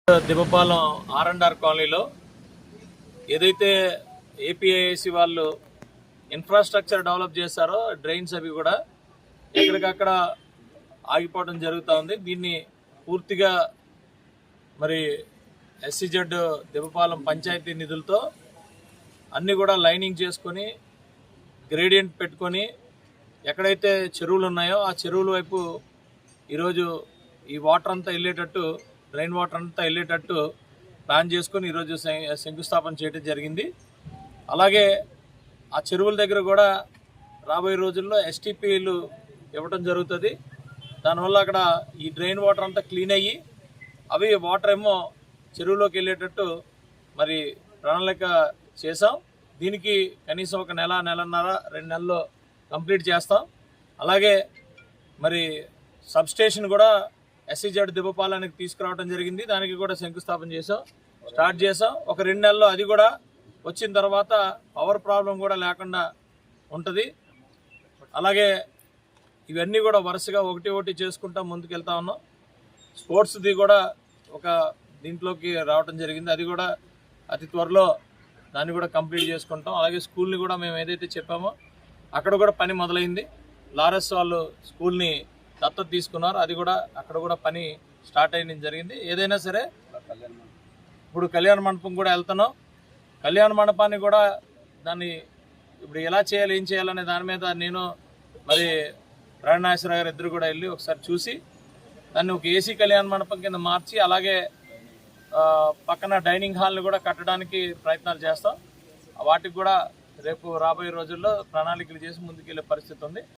Dibbapalem R&R కాలనీలో ఏదైతే ఏపీఐఏసీ వాళ్ళు ఇన్ఫ్రాస్ట్రక్చర్ డెవలప్ చేశారో డ్రైన్స్ అవి కూడా ఎక్కడికక్కడ ఆగిపోవడం జరుగుతూ ఉంది. దీన్ని పూర్తిగా మరి SEZ దిబ్బపాలెం పంచాయతీ నిధులతో అన్నీ కూడా లైనింగ్ చేసుకొని గ్రేడియంట్ పెట్టుకొని ఎక్కడైతే చెరువులు ఉన్నాయో ఆ చెరువుల వైపు ఈరోజు ఈ వాటర్ అంతా వెళ్ళేటట్టు, డ్రైన్ వాటర్ అంతా వెళ్ళేటట్టు ప్లాన్ చేసుకొని ఈరోజు శంకుస్థాపన చేయడం జరిగింది. అలాగే ఆ చెరువుల దగ్గర కూడా రాబోయే రోజుల్లో STPలు ఇవ్వడం జరుగుతుంది. దానివల్ల అక్కడ ఈ డ్రైన్ వాటర్ అంతా క్లీన్ అయ్యి అవి వాటర్ ఏమో చెరువులోకి వెళ్ళేటట్టు మరి ప్రణాళిక చేసాం. దీనికి కనీసం ఒక నెలన్నర 2 నెలల్లో కంప్లీట్ చేస్తాం. అలాగే మరి సబ్స్టేషన్ కూడా SEZ దిబ్బపాలెనికి తీసుకురావడం జరిగింది. దానికి కూడా శంకుస్థాపన స్టార్ట్ చేసాం. ఒక 2 నెలల్లో అది కూడా వచ్చిన తర్వాత పవర్ ప్రాబ్లం కూడా లేకుండా ఉంటుంది. అలాగే ఇవన్నీ కూడా వరుసగా ఒకటి చేసుకుంటా ముందుకెళ్తా ఉన్నాం. స్పోర్ట్స్ది కూడా ఒక దీంట్లోకి రావడం జరిగింది. అది కూడా అతి త్వరలో దాన్ని కూడా కంప్లీట్ చేసుకుంటాం. అలాగే స్కూల్ని కూడా మేము ఏదైతే చెప్పామో అక్కడ కూడా పని మొదలైంది. లారెస్ వాళ్ళు స్కూల్ని దత్తత తీసుకున్నారు. అది కూడా అక్కడ కూడా పని స్టార్ట్ అయ్యడం జరిగింది. ఏదైనా సరే ఇప్పుడు కళ్యాణ మండపం కూడా వెళ్తున్నాం. కళ్యాణ మండపాన్ని కూడా దాన్ని ఇప్పుడు ఎలా చేయాలి, ఏం చేయాలనే దాని మీద నేను మరి నాగేశ్వరరావు గారు ఇద్దరు కూడా వెళ్ళి ఒకసారి చూసి దాన్ని ఒక AC కళ్యాణ మండపం కింద మార్చి అలాగే పక్కన డైనింగ్ హాల్ని కూడా కట్టడానికి ప్రయత్నాలు చేస్తాం. వాటికి కూడా రేపు రాబోయే రోజుల్లో ప్రణాళికలు చేసి ముందుకెళ్లే పరిస్థితి ఉంది.